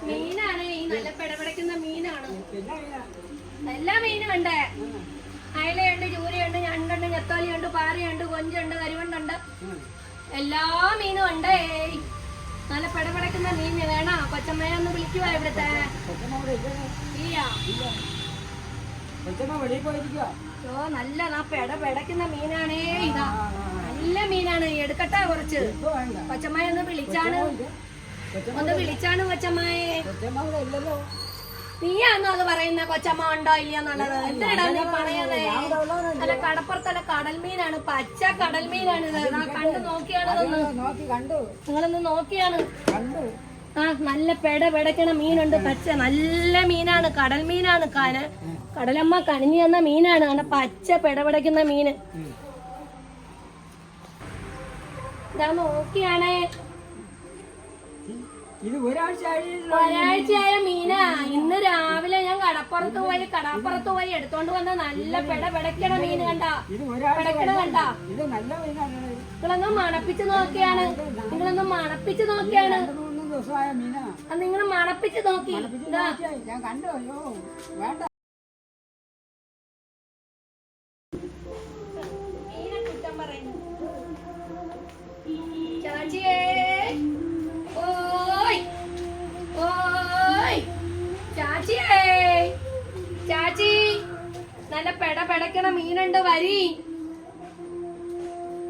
മീനാണ് ഈ നല്ല പിടപിടക്കുന്ന മീനാണ്. എല്ലാ മീനും ഉണ്ട്. അയലയുണ്ട്, ചൂരയുണ്ട്, ഞണ്ടുണ്ട്, നെത്തോലിയുണ്ട്, പാറയുണ്ട്, കൊഞ്ചുണ്ട്, കരിവണ്ടുണ്ട്, എല്ലാ മീനും ഉണ്ട്. നല്ല പിടപിടക്കുന്ന മീൻ വേണോ? കൊച്ചമ്മയെ ഒന്ന് വിളിക്കുവാ ഇവിടുത്തെ. നല്ല പിടപിടക്കുന്ന മീനാണേ. ഇതാ നല്ല മീനാണ്. എടുക്കട്ടെ കുറച്ച്? കൊച്ചമ്മയെ ഒന്ന് വിളിച്ചാണ് കൊച്ചമ്മയെ. നീയാന്നോ അത് പറയുന്ന കൊച്ചമ്മ ഉണ്ടോ ഇല്ലയെന്നുള്ളത്? എന്തിനാ നീ പറയുന്നേ? അല്ല, കടപ്പുറത്തല്ല, കടൽ മീനാണ്, പച്ച കടൽ മീനാണ്. ഇത് കണ്ടു നോക്കിയാണ്, നിങ്ങളൊന്ന് നോക്കിയാണ്. ആ, നല്ല പിടപിടക്കണ മീനുണ്ട്, പച്ച നല്ല മീനാണ്, കടൽ മീനാണ്. കടലമ്മ കണിഞ്ഞു തന്ന മീനാണ്. കണ്ട പച്ച പിടപിടക്കുന്ന മീന്. ഇതാ നോക്കിയാണേ. ഒരാഴ്ചയായ മീനാ. ഇന്ന് രാവിലെ ഞാൻ കടപ്പുറത്ത് പോയി എടുത്തോണ്ട് വന്ന നല്ല പിടപിടക്കണ മീന്. കണ്ട പിടക്കണ കണ്ട? നിങ്ങളൊന്ന് മണപ്പിച്ച് നോക്കിയാണ്. നിങ്ങൾ മണപ്പിച്ച് നോക്കി. ഞാൻ കണ്ടോ? വേണ്ട. കുറ്റം പറയുന്നു ചാച്ചിയേ. ചാച്ചി, നല്ല പിടപിടക്കണ മീനുണ്ട്, വരി.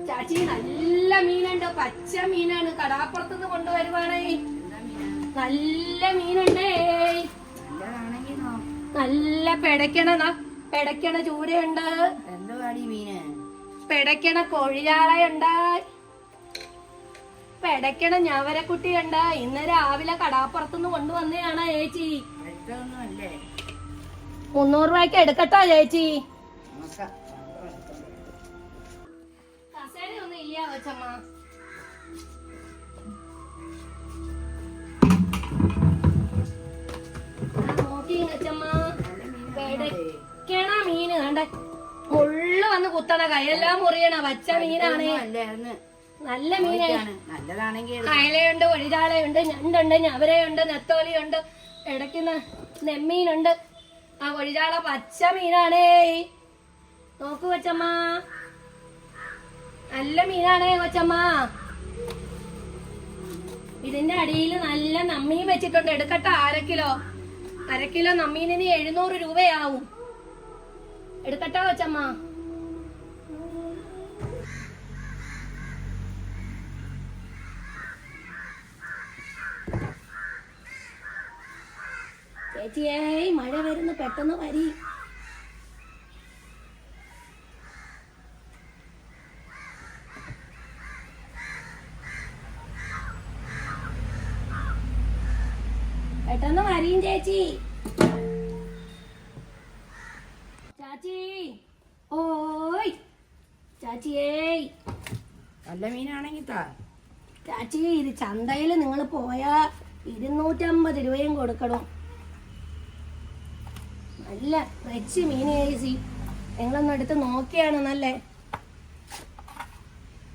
ചാച്ചി, നല്ല മീനുണ്ട്, പച്ച മീനാണ്. കടാപ്പുറത്തുനിന്ന് കൊണ്ടുവരുവാണേ. നല്ല മീനുണ്ടേ. നല്ല പിടയ്ക്കണ ചൂരയുണ്ട്, പിടയ്ക്കണ കൊഴിയാളയുണ്ട്, പിടയ്ക്കണ ഞവരക്കുട്ടിയുണ്ട്. ഇന്ന് രാവിലെ കടാപ്പുറത്തുനിന്ന് കൊണ്ടുവന്നതാണ് ചേച്ചി. 300 രൂപയ്ക്ക് എടുക്കട്ടോ ചേച്ചി? കസേരയൊന്നും ഇല്ല കൊച്ചമ്മ. നോക്കി കൊച്ചമ്മ, പിടയ്ക്കണ മീന് കണ്ട മുള്ളു വന്ന് കുത്തണ, കൈയെല്ലാം മുറിയണ പച്ച മീനാണ്. നല്ല മീനാണ്. അയലയുണ്ട്, ഒഴിതാളയുണ്ട്, ഞണ്ടുണ്ട്, ഞവരയുണ്ട്, നെത്തോലിയുണ്ട്, ഇടയ്ക്കുന്ന നെമ്മീനുണ്ട്. ആ ഒഴിതാള പച്ച മീനാണേ. നോക്കൂ കൊച്ചമ്മ, നല്ല മീനാണേ കൊച്ചമ്മ. ഇതിന്റെ അടിയിൽ നല്ല നമ്മീൻ വെച്ചിട്ടുണ്ട്. എടുക്കട്ടെ? അര കിലോ നമ്മീനിന് 700 രൂപയാവും. എടുക്കട്ടെ കൊച്ചമ്മ? ചേച്ചിയേ, മഴ വരുന്നു, പെട്ടെന്ന് വരി. പെട്ടെന്ന് വരീം ചേച്ചി. ചാച്ചി, ഓയ് ചാച്ചിയേ, നല്ല മീനാണെങ്കി ചാച്ചി, ഇത് ചന്തയില് നിങ്ങൾ പോയാ 250 രൂപയും കൊടുക്കണം. നല്ല ഫ്രഷ് മീൻ ചേച്ചി. നിങ്ങളൊന്നും എടുത്ത് നോക്കിയാണ്. നല്ല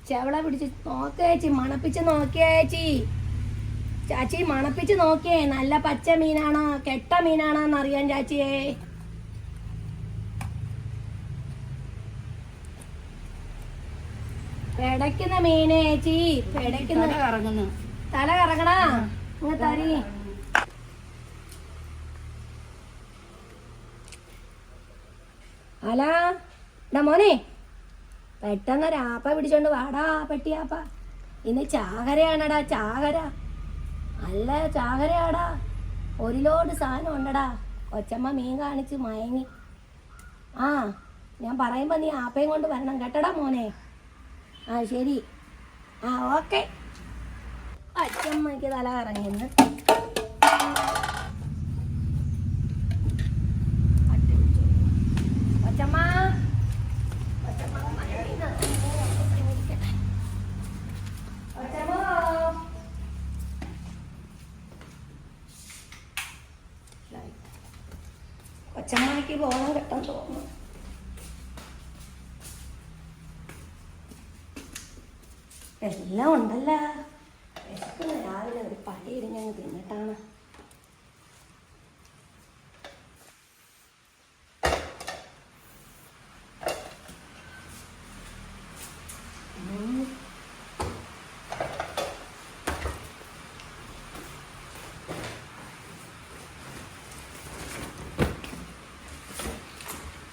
ചെവള പിടിച്ച് നോക്കേച്ചി, മണപ്പിച്ച് നോക്കിയേച്ചി. ചാച്ചി, മണപ്പിച്ച് നോക്കിയേ. നല്ല പച്ച മീനാണോ കെട്ട മീനാണോന്ന് അറിയാൻ ചാച്ചിയേ. പെടയ്ക്കുന്ന മീന് ചേച്ചി, പെടയ്ക്കുന്ന. തല കറങ്ങണ ഇങ്ങ തരി. അല മോനെ, പെട്ടെന്ന് ഒരാപ്പ പിടിച്ചോണ്ട് വാടാ, പെട്ടിയാപ്പ. ഇന്ന് ചാകരയാണടാ, ചാകര. അല്ല, ചാകരയാടാ. 1 ലോഡ് സാധനം ഉണ്ടടാ. കൊച്ചമ്മ മീൻ കാണിച്ച് മയങ്ങി. ആ, ഞാൻ പറയുമ്പോ നീ ആപ്പയും കൊണ്ട് വരണം കേട്ടടാ മോനെ. ആ ശരി. ആ ഓക്കെ. അച്ഛമ്മക്ക് തല കറങ്ങിന്ന്. കൊച്ചമ്മ, കൊച്ചമ്മക്ക് പോകണം കേട്ടോ തോന്നുന്നു. എല്ലാം ഉണ്ടല്ലോ. പെട്ടെന്ന് രാവിലെ ഒരു പടി ഇടിഞ്ഞങ്ങ് തിന്നിട്ടാണ്.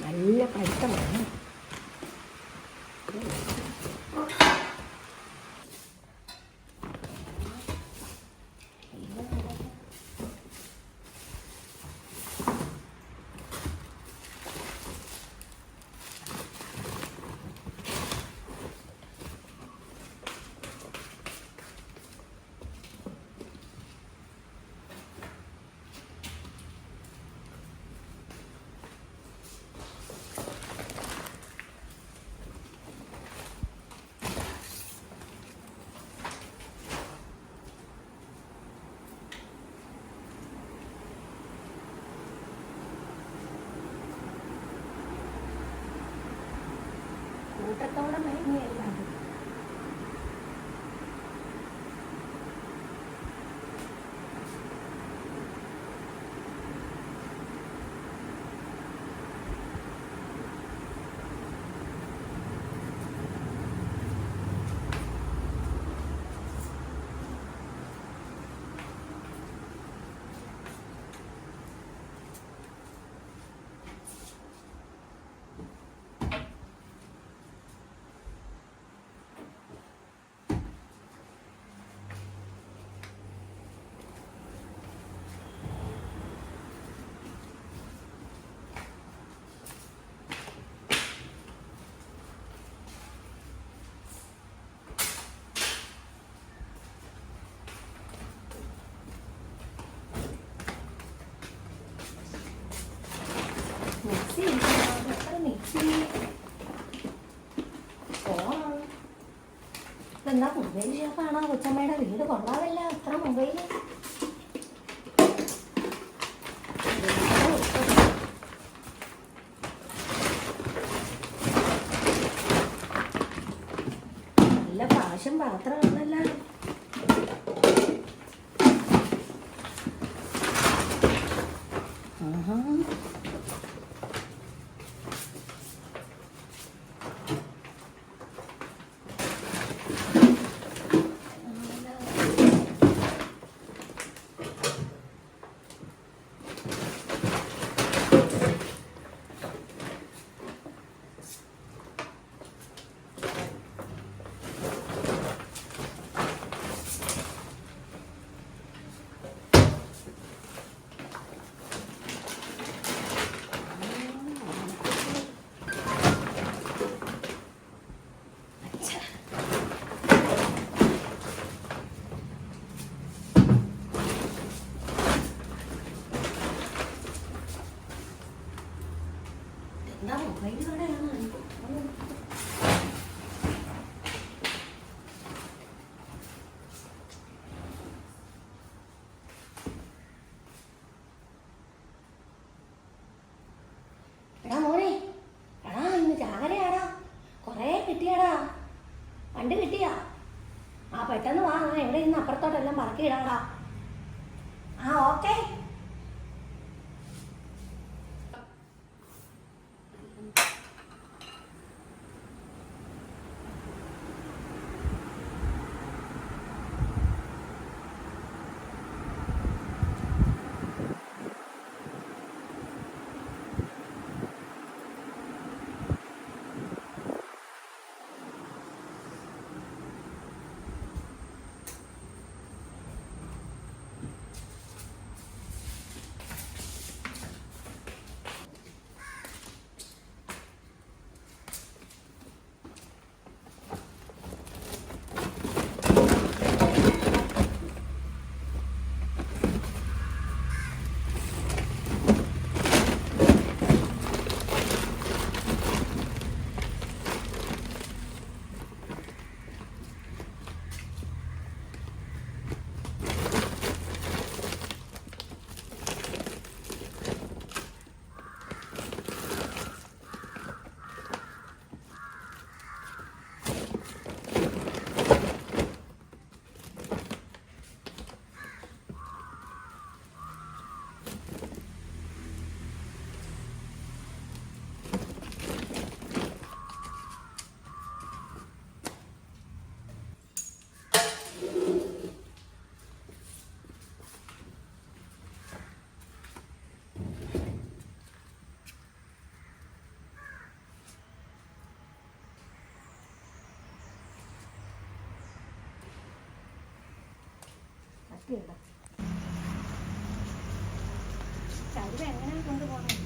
നല്ല പഠിത്തമാണ്. കൂട്ടത്തോടെ മയങ്ങിയല്ല അത്. മിക്സി മിക്സി ഫോണാണ്. ഇതെന്താ മൊബൈൽ ഷോപ്പാണോ? കൊച്ചമ്മയുടെ വീട് കൊള്ളാമല്ല, അത്ര മൊബൈൽ. നല്ല പ്രാവശ്യം പാത്രമാണല്ലോ. ആഹാ, എന്താ മൊബൈൽ കടയാണ്. എടാ മോനെ, എടാ ഇന്ന് ചാകരയാടാ, കൊറേ കിട്ടിയാടാ. വണ്ടി കിട്ടിയാ? ആ പെട്ടെന്ന് വാ, ഞാൻ എവിടെ ഇന്ന് അപ്പുറത്തോട്ടെല്ലാം പറക്കിയിടാടാ. ആ ഓക്കെ. നോക്കിയിടാം. ചരുവ എങ്ങനെ കൊണ്ടുപോകണം?